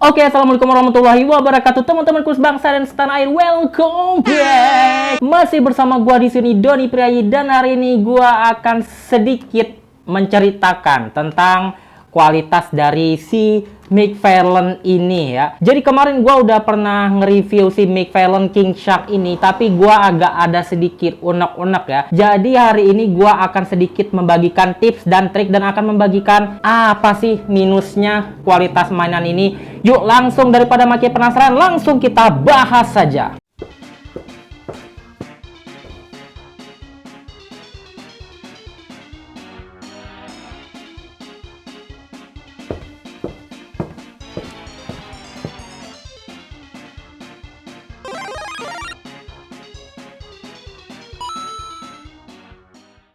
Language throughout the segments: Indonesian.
Oke, assalamualaikum warahmatullahi wabarakatuh, teman-temanku sebangsa dan setanah air. Welcome back. Masih bersama gua di sini, Doni Priayi, dan hari ini gua akan sedikit menceritakan tentang kualitas dari si McFarlane ini ya. Jadi kemarin gua udah pernah nge-review si McFarlane King Shark ini, tapi gua agak ada sedikit unek-unek ya. Jadi hari ini gua akan sedikit membagikan tips dan trik dan akan membagikan apa sih minusnya kualitas mainan ini. Yuk langsung, daripada makin penasaran, langsung kita bahas saja.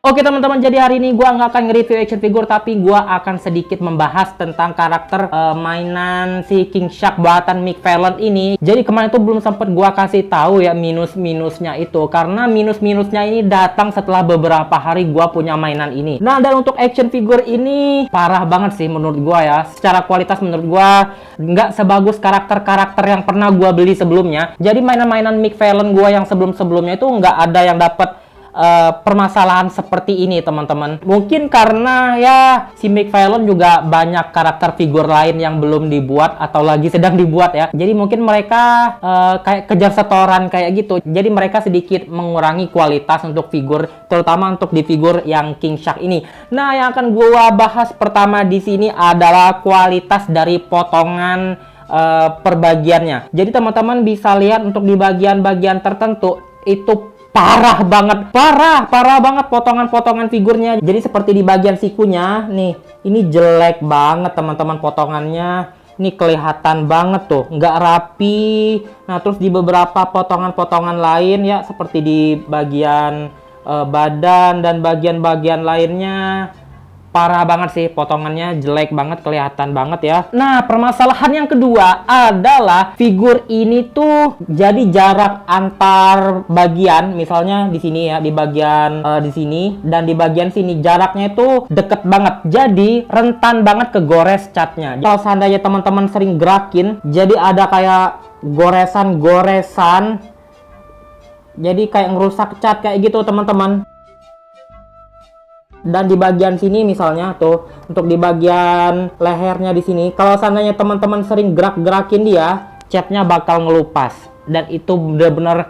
Oke teman-teman, jadi hari ini gua nggak akan nge-review action figure, tapi gua akan sedikit membahas tentang karakter mainan si King Shark buatan McFarlane ini. Jadi kemarin itu belum sempet gua kasih tahu ya minus-minusnya itu, karena minus-minusnya ini datang setelah beberapa hari gua punya mainan ini. Nah, dan untuk action figure ini parah banget sih menurut gua ya. Secara kualitas menurut gua nggak sebagus karakter-karakter yang pernah gua beli sebelumnya. Jadi mainan-mainan McFarlane gua yang sebelum-sebelumnya itu nggak ada yang dapat permasalahan seperti ini teman-teman. Mungkin karena ya si McFarlane juga banyak karakter figur lain yang belum dibuat atau lagi sedang dibuat ya. Jadi mungkin mereka kayak kejar setoran kayak gitu. Jadi mereka sedikit mengurangi kualitas untuk figur, terutama untuk di figur yang King Shark ini. Nah, yang akan gua bahas pertama di sini adalah kualitas dari potongan perbagiannya. Jadi teman-teman bisa lihat untuk di bagian-bagian tertentu itu parah banget, parah banget potongan-potongan figurnya. Jadi seperti di bagian sikunya nih, ini jelek banget teman-teman potongannya. Ini kelihatan banget tuh, nggak rapi. Nah, terus di beberapa potongan-potongan lain ya, seperti di bagian badan dan bagian-bagian lainnya, parah banget sih potongannya, jelek banget, kelihatan banget ya. Nah, permasalahan yang kedua adalah figur ini tuh jadi jarak antar bagian, misalnya di sini ya, di bagian di sini dan di bagian sini jaraknya itu deket banget. Jadi rentan banget ke gores catnya. Kalau seandainya teman-teman sering gerakin, jadi ada kayak goresan-goresan. Jadi kayak ngerusak cat kayak gitu teman-teman. Dan di bagian sini misalnya tuh, untuk di bagian lehernya di sini, kalau seandainya teman-teman sering gerak-gerakin dia, catnya bakal ngelupas. Dan itu bener-bener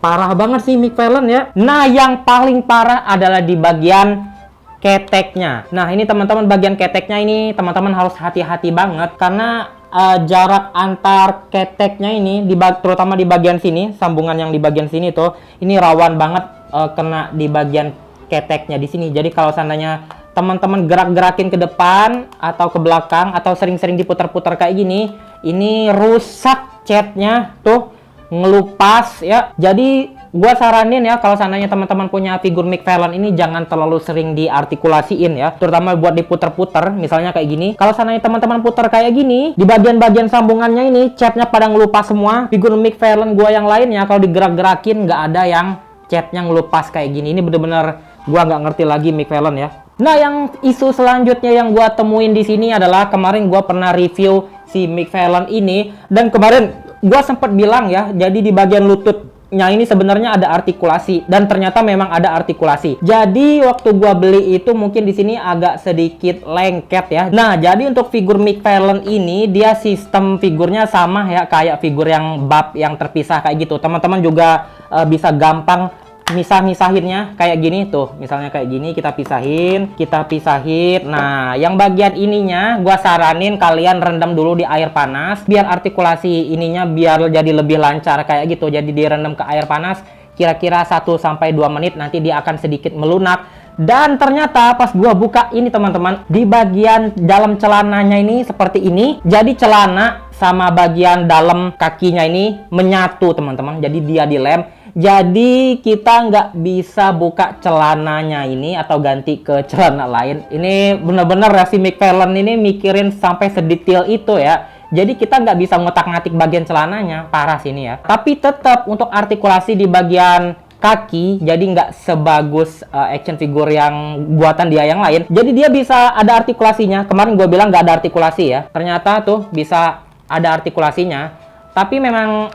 parah banget sih McFarlane ya. Nah, yang paling parah adalah di bagian keteknya. Nah, ini teman-teman, bagian keteknya ini teman-teman harus hati-hati banget, karena jarak antar keteknya ini, terutama di bagian sini, sambungan yang di bagian sini tuh, ini rawan banget kena di bagian keteknya di sini. Jadi kalau seandainya teman-teman gerak-gerakin ke depan atau ke belakang atau sering-sering diputar-putar kayak gini, ini rusak catnya tuh, ngelupas ya. Jadi gua saranin ya, kalau seandainya teman-teman punya figur McFarlane ini, jangan terlalu sering diartikulasiin ya, terutama buat diputar-putar misalnya kayak gini. Kalau seandainya teman-teman putar kayak gini, di bagian-bagian sambungannya ini catnya pada ngelupas semua. Figur McFarlane gua yang lainnya kalau digerak-gerakin nggak ada yang catnya ngelupas kayak gini. Ini bener-bener gua nggak ngerti lagi McFarlane ya. Nah, yang isu selanjutnya yang gua temuin di sini adalah kemarin gua pernah review si McFarlane ini, dan kemarin gua sempat bilang ya, jadi di bagian lututnya ini sebenarnya ada artikulasi, dan ternyata memang ada artikulasi. Jadi waktu gua beli itu mungkin di sini agak sedikit lengket ya. Nah, jadi untuk figur McFarlane ini, dia sistem figurnya sama ya kayak figur yang bab yang terpisah kayak gitu. Teman-teman juga bisa gampang misah-misahinnya kayak gini tuh, misalnya kayak gini, kita pisahin. Nah, yang bagian ininya gua saranin kalian rendam dulu di air panas biar artikulasi ininya biar jadi lebih lancar kayak gitu. Jadi direndam ke air panas kira-kira 1-2 menit, nanti dia akan sedikit melunak. Dan ternyata pas gua buka ini teman-teman, di bagian dalam celananya ini seperti ini. Jadi celana sama bagian dalam kakinya ini menyatu teman-teman, jadi dia dilem. Jadi kita nggak bisa buka celananya ini atau ganti ke celana lain. Ini bener-bener si McFarlane ini mikirin sampai sedetail itu ya. Jadi kita nggak bisa ngotak-ngatik bagian celananya, parah sini ya. Tapi tetap untuk artikulasi di bagian kaki, jadi nggak sebagus action figure yang buatan dia yang lain. Jadi dia bisa ada artikulasinya. Kemarin gue bilang nggak ada artikulasi ya, ternyata tuh bisa ada artikulasinya, tapi memang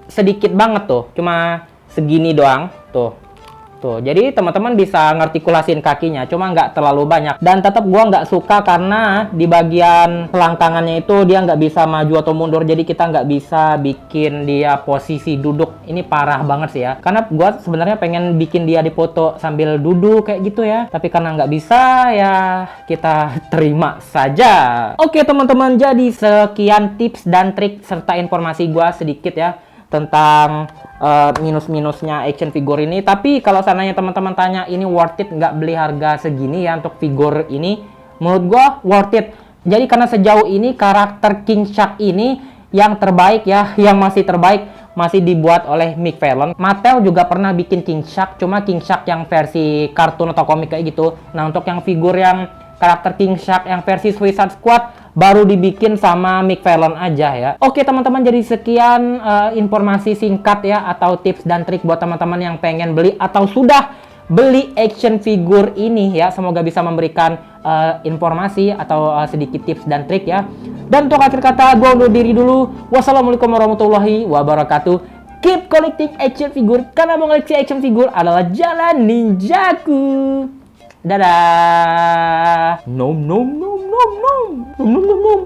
sedikit banget tuh, cuma segini doang tuh. Tuh, jadi teman-teman bisa ngartikulasin kakinya, cuma nggak terlalu banyak. Dan tetap gua nggak suka karena di bagian selangkangannya itu dia nggak bisa maju atau mundur, jadi kita nggak bisa bikin dia posisi duduk. Ini parah banget sih ya. Karena gua sebenarnya pengen bikin dia dipoto sambil duduk kayak gitu ya, tapi karena nggak bisa ya kita terima saja. Oke teman-teman, jadi sekian tips dan trik serta informasi gua sedikit ya tentang minus-minusnya action figure ini. Tapi kalau seandainya teman-teman tanya ini worth it nggak beli harga segini ya untuk figur ini, menurut gua worth it. Jadi karena sejauh ini karakter King Shark ini yang terbaik ya, yang masih terbaik masih dibuat oleh McFarlane. Mattel juga pernah bikin King Shark, cuma King Shark yang versi kartun atau komik kayak gitu. Nah untuk yang figur yang karakter King Shark yang versi Suicide Squad baru dibikin sama McFarlane aja ya. Oke teman-teman, jadi sekian informasi singkat ya atau tips dan trik buat teman-teman yang pengen beli atau sudah beli action figure ini ya. Semoga bisa memberikan informasi atau sedikit tips dan trik ya. Dan untuk akhir kata, gue undur diri dulu. Wassalamualaikum warahmatullahi wabarakatuh. Keep collecting action figure, karena mengoleksi action figure adalah jalan ninjaku. Dadah. Nom nom nom nom nom nom nom nom nom.